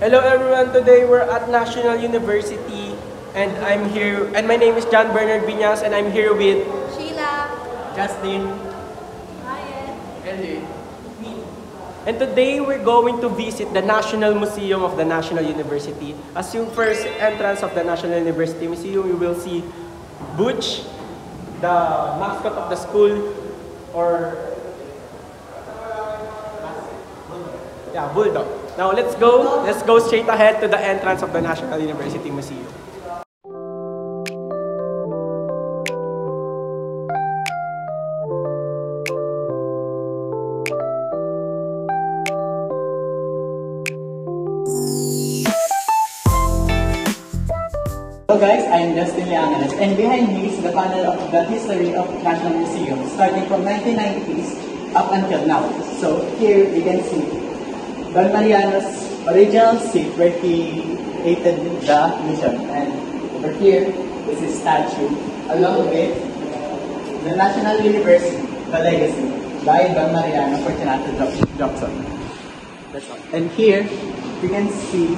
Hello everyone, today we're at National University and I'm here, and my name is John Bernard Viñas and I'm here with Sheila, Justin, Ryan, Ellie, me. And today we're going to visit the National Museum of the National University. As yung first entrance of the National University Museum, you will see Butch, the mascot of the school, or Bulldog. Now let's go straight ahead to the entrance of the National University Museum. Hello guys, I am Justin Lianganes, and behind me is the panel of the history of National Museum, starting from 1990s up until now. So here we can see Don Mariano's original seat where he created the mission, and over here is his statue, along with the National University, the legacy by Don Mariano Fortunato Jocson. And here we can see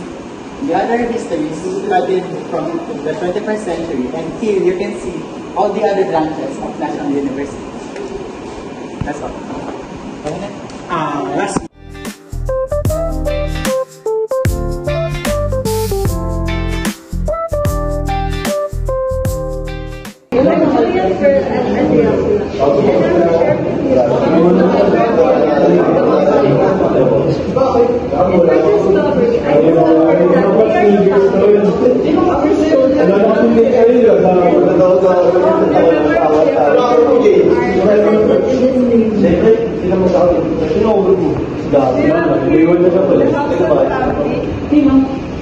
the other histories started from the 21st century, and here you can see all the other branches of National University. That's all. Last.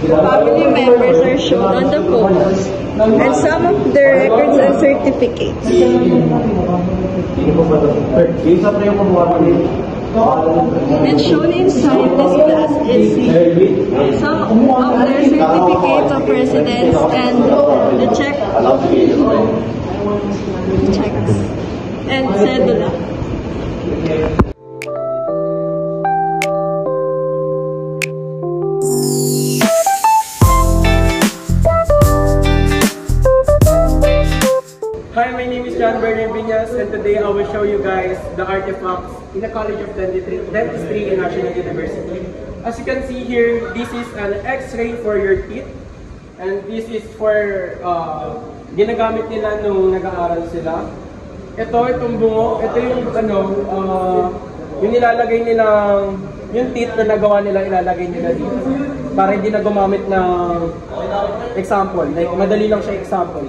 Family members are shown on the photos, and some of their records and certificates. And shown inside this glass is some of their certificates of residence and the checks and cedula. Hi, my name is John Bernard Viñas, and today I will show you guys the artifacts in the College of Dentistry in National University. As you can see here, this is an X-ray for your teeth, and this is for ginagamit nila nung nag-aaral sila. Itong bungo, ito yung yung nilalagay nilang yung teeth na nagawa nila, ilalagay nila dito para hindi na gumamit ng example, like madali lang siya example.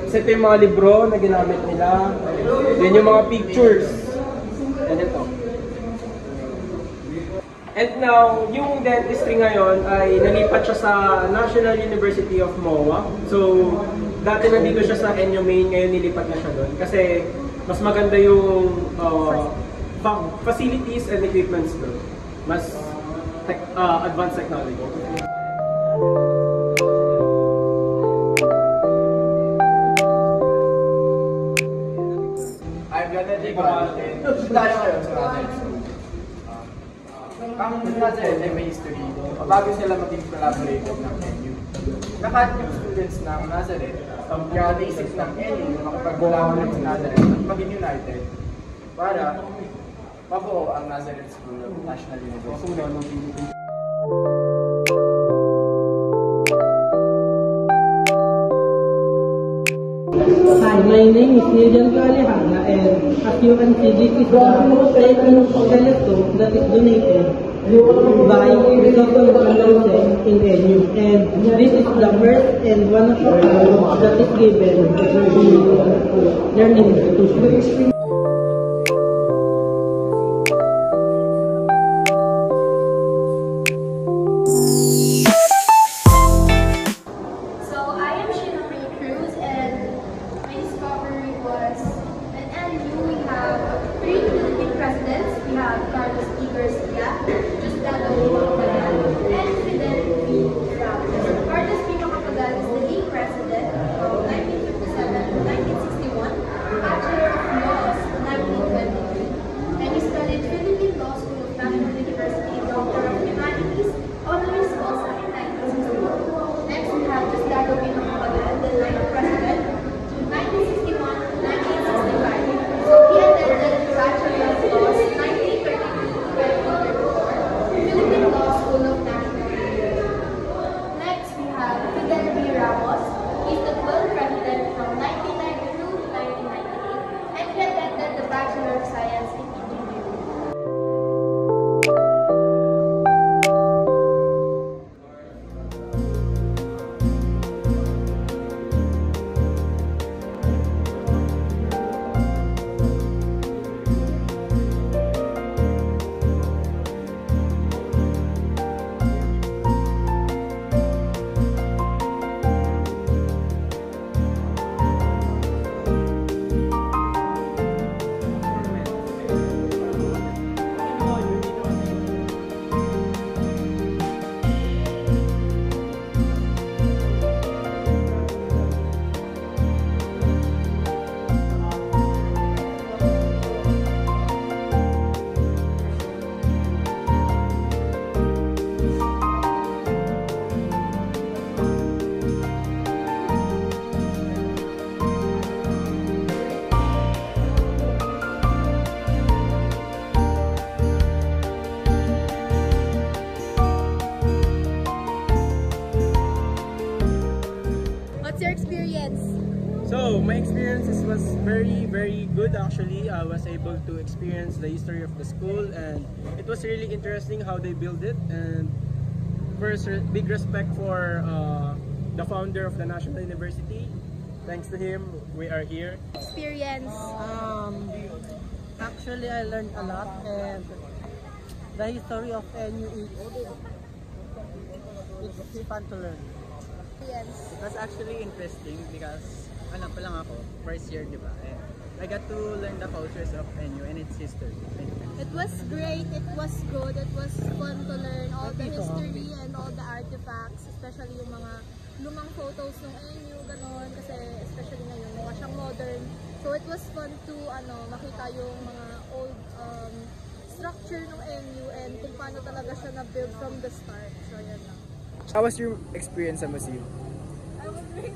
Kasi ito yung mga libro na ginamit nila. Then yung mga pictures. And ito. And now, yung dentistry ngayon ay nalipat siya sa National University of MOA. So, dati nandito siya sa NU Main, ngayon nilipat na siya doon. Kasi mas maganda yung facilities and equipments doon. Mas advanced technology. I'm gonna take about it. Ang Nazareth ay may history. Bago sila maging collaborator ng NU. Lahat yung students ng Nazareth, kaya naisip ng NU na makapag-collaborate ng Nazareth at maging united para mabuo ang Nazareth School of National University. Hi, my name is Niljan Alejandra, and as you can see, this is the Titan telescope that is donated by Christopher Alonso in NU, and this is the first and one of the awards that is given to the learning institution. President from 1957 to 1961, Bachelor of Laws So my experiences was very good actually. I was able to experience the history of the school, and it was really interesting how they build it. And first, big respect for the founder of the National University. Thanks to him, we are here. Experience. Actually, I learned a lot, and the history of NU it's fun to learn. Experience. It was actually interesting because ano pa lang ako, first year, di ba? And I got to learn the cultures of NU and its history. It was great. It was good. It was fun to learn all the history and all the artifacts, especially yung mga lumang photos ng NU, ganon, kasi especially ngayon, mukha siyang modern. So it was fun to makita yung mga old structure ng NU and kung paano talaga siya na-build from the start. So yan lang. How was your experience sa museum? I was really